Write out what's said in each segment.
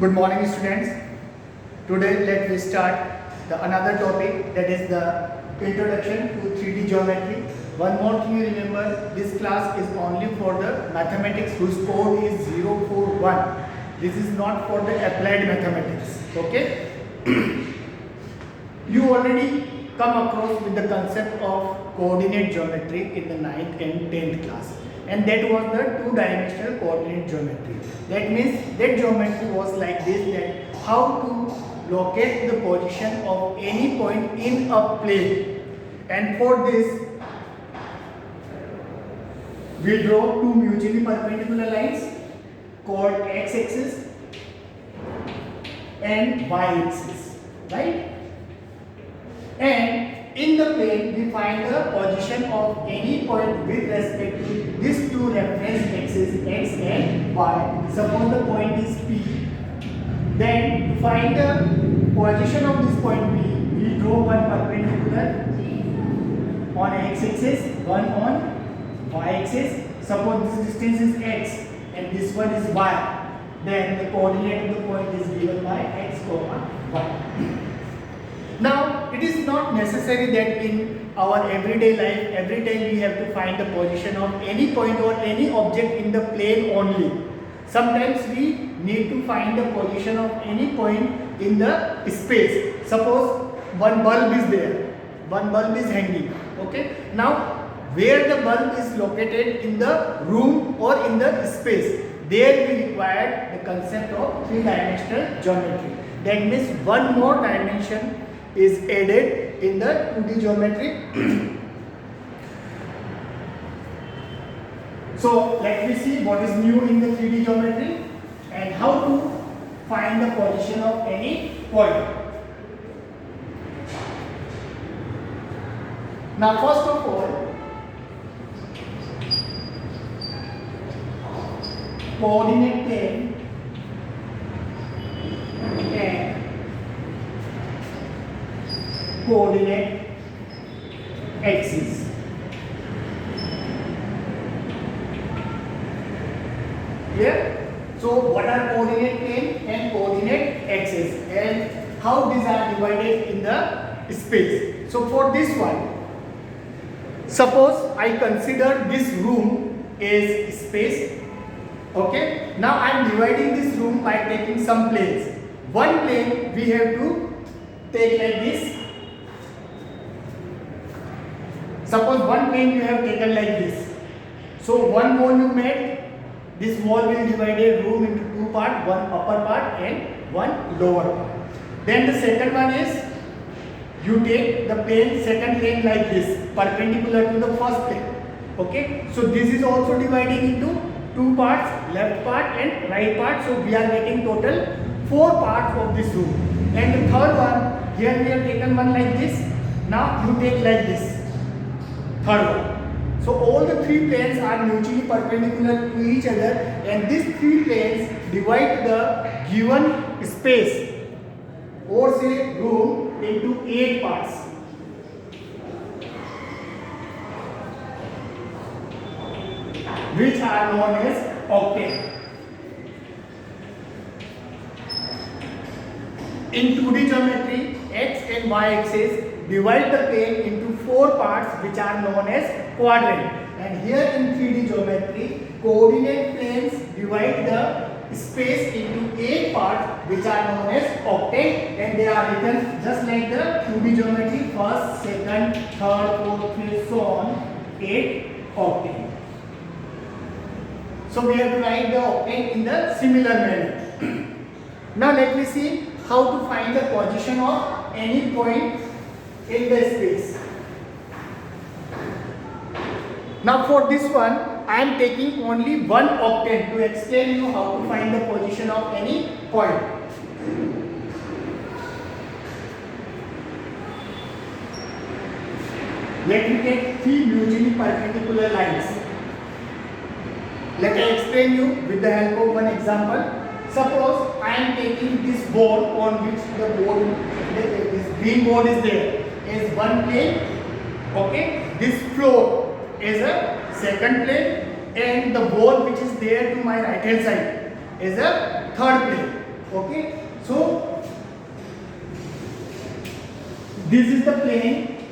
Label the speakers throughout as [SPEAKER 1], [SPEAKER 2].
[SPEAKER 1] Good morning, students. Today, let me start another topic, that is the introduction to 3D geometry. One more thing you remember, this class is only for the mathematics whose code is 041. This is not for the applied mathematics. Okay? You already come across with the concept of coordinate geometry in the 9th and 10th class, and that was the two-dimensional coordinate geometry. That means that geometry was like this, that how to locate the position of any point in a plane, and for this we draw two mutually perpendicular lines called x-axis and y-axis, right? And in the plane we find the position of any point with respect to these two reference axes x and y. Suppose the point is P. Then to find the position of this point P, we draw one perpendicular on x-axis, one on y-axis. Suppose this distance is x and this one is y. Then the coordinate of the point is given by x, y. Now, it is not necessary that in our everyday life, every time we have to find the position of any point or any object in the plane only. Sometimes we need to find the position of any point in the space. Suppose one bulb is there, one bulb is hanging. Okay. Now, where the bulb is located in the room or in the space, there we require the concept of three-dimensional geometry. That means one more dimension is added in the 2D geometry. So let me see what is new in the 3D geometry and how to find the position of any point. Now first of all, coordinate plane and coordinate axis. Clear? So what are coordinate plane and coordinate axis, and how these are divided in the space? So for this one, suppose I consider this room is space. Okay, now I am dividing this room by taking some planes. One plane we have to take like this. Suppose one plane you have taken like this. So one wall you made. This wall will divide a room into two parts, one upper part and one lower part. Then the second one is, you take the plane, second plane like this, perpendicular to the first plane. Okay. So this is also dividing into two parts, left part and right part. So we are getting total 4 parts of this room. And the third one, here we have taken one like this. Now you take like this. Third one. So all the 3 planes are mutually perpendicular to each other, and these 3 planes divide the given space or say room into 8 parts. Which are known as octane. In 2D geometry, x and y axis divide the plane into 4 parts which are known as quadrant. And here in 3D geometry, coordinate planes divide the space into 8 parts which are known as octane, and they are written just like the 2D geometry, first, second, third, fourth, fifth, so on, 8 octane. So we have to write the octane in the similar manner. Now let me see how to find the position of any point in the space. Now for this one, I am taking only one octane to explain you how to find the position of any point. Let me take 3 mutually perpendicular lines. Let me explain you with the help of one example. Suppose I am taking this board on which this green board is there, is one plane. Okay, this floor is a second plane, and the wall which is there to my right hand side is a third plane. Okay, so this is the plane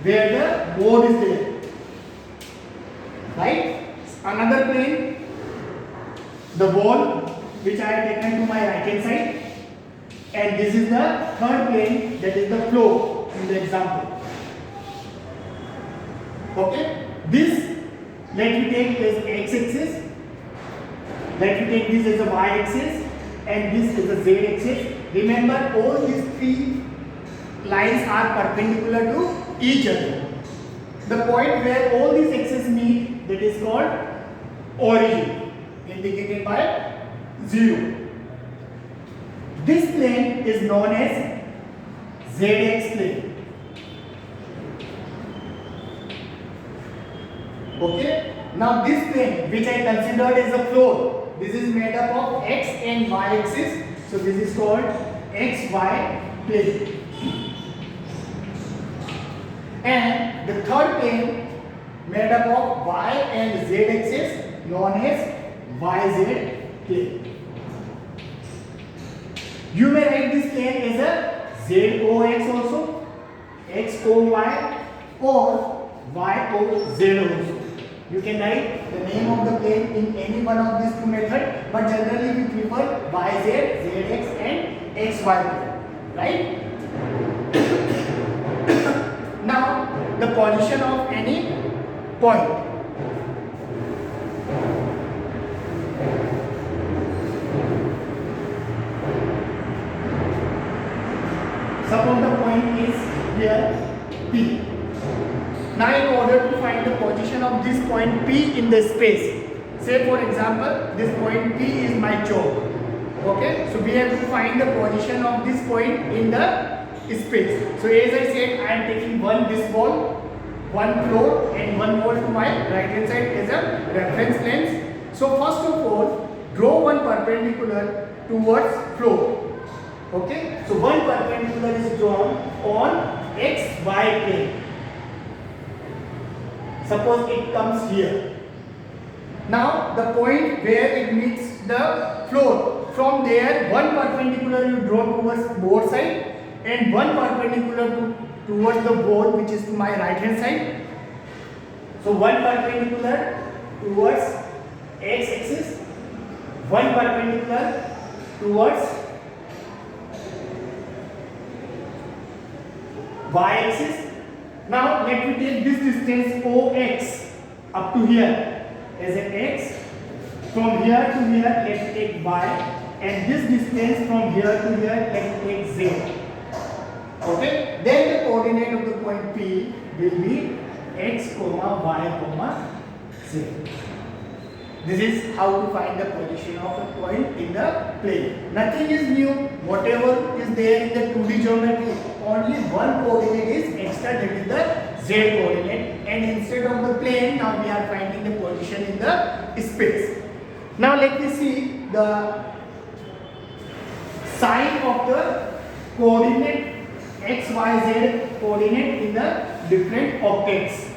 [SPEAKER 1] where the board is there, right? Another plane, the ball which I have taken to my right hand side, and this is the third plane, that is the floor in the example. Okay, this let me take as x-axis, let me take this as a y-axis, and this is a z-axis. Remember, all these three lines are perpendicular to each other. The point where all these axes meet, that is called origin, indicated by 0. This plane is known as ZX plane. Okay, now this plane which I considered as a floor, this is made up of x and y axis, so this is called XY plane. And the third plane made up of y and z axis, known as YZ plane. You may write this plane as a ZOX also, XOY, or YOZ also. You can write the name of the plane in any one of these two methods, but generally we prefer YZ, ZX and XY plane, right? Now, the position of any point. Suppose the point is here P. Now in order to find the position of this point P in the space, say for example this point P is my chalk. Okay, so we have to find the position of this point in the space. So as I said, I am taking this ball, one floor and one ball to my right hand side as a reference lens. So first of all, draw one perpendicular towards floor. Okay, so one perpendicular is drawn on XY plane. Suppose it comes here. Now the point where it meets the floor, from there one perpendicular you draw towards board side and one perpendicular towards the board, which is to my right hand side. So one perpendicular towards x axis, one perpendicular towards y axis. Now let me take this distance OX up to here as an x. From here to here let me take y, and this distance from here to here let me take z. Okay, then the coordinate of the point P will be x, y, z. This is how to find the position of a point in the plane. Nothing is new. Whatever is there in the 2D geometry, only one coordinate is extra, that is the z coordinate. And instead of the plane, now we are finding the position in the space. Now let me see the sign of the coordinate x, y, z coordinate in the different octets.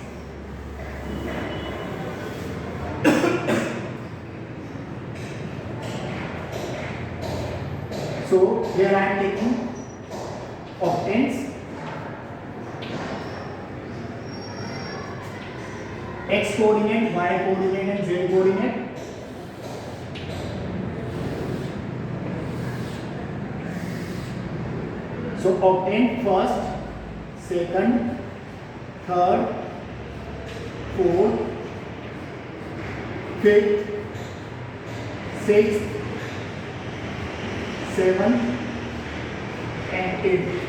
[SPEAKER 1] So here I am taking octants, x coordinate, y coordinate and z coordinate. So octant first, second, third, fourth, fifth, sixth, seventh and eighth.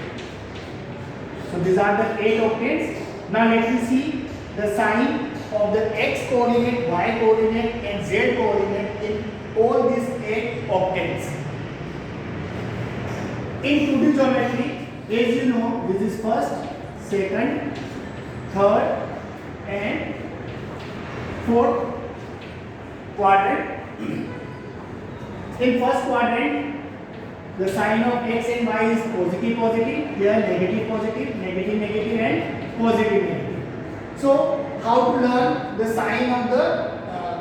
[SPEAKER 1] So these are the 8 octants. Now let me see the sign of the x coordinate, y coordinate and z coordinate in all these 8 octants. In 2D geometry, as you know, this is first, second, third and fourth quadrant. In first quadrant, the sign of x and y is positive, positive, here negative, positive, negative, negative and positive, negative. So how to learn the sign of the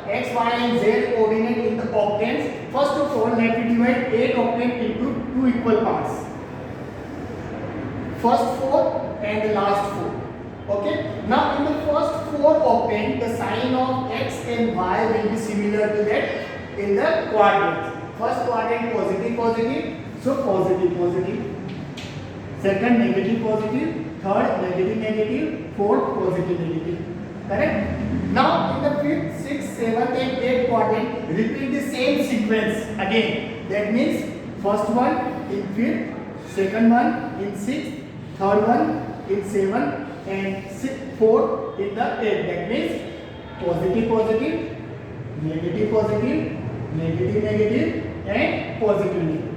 [SPEAKER 1] x, y and z coordinate in the octet? octanes. First of all, let me divide 8 octane into 2 equal parts. First 4 and the last 4. Okay. Now in the first 4 octane, the sign of x and y will be similar to that in the quadrants. First quadrant positive positive, so positive positive. Second negative positive, third negative negative, fourth positive negative. Correct? Now in the 5th, 6th, 7th and 8th quadrant, repeat the same sequence again. That means first one in 5th, second one in 6th, third one in 7th and 4th in the 8th. That means positive positive, negative positive, negative negative and positive negative.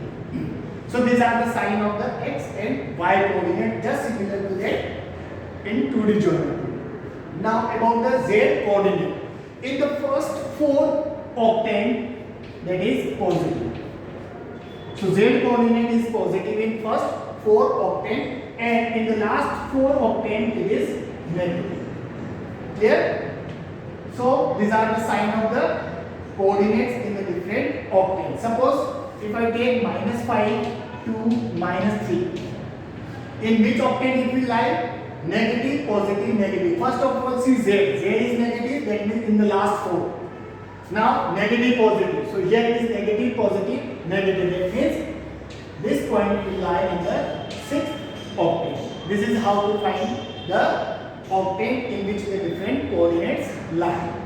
[SPEAKER 1] So these are the sign of the x and y coordinate, just similar to that in 2D geometry. Now about the z coordinate. In the first 4 octane, that is positive. So z coordinate is positive in first 4 octane and in the last 4 octane it is negative. Clear? So these are the sign of the coordinates in the different octanes. Suppose if I take -5 to -3, in which octane it will lie? Negative, positive, negative. First of all, see z. Z is negative, that means in the last 4. Now negative, positive. So here it is negative, positive, negative. That means this point will lie in the 6th octane. This is how to find the octane in which the different coordinates lie.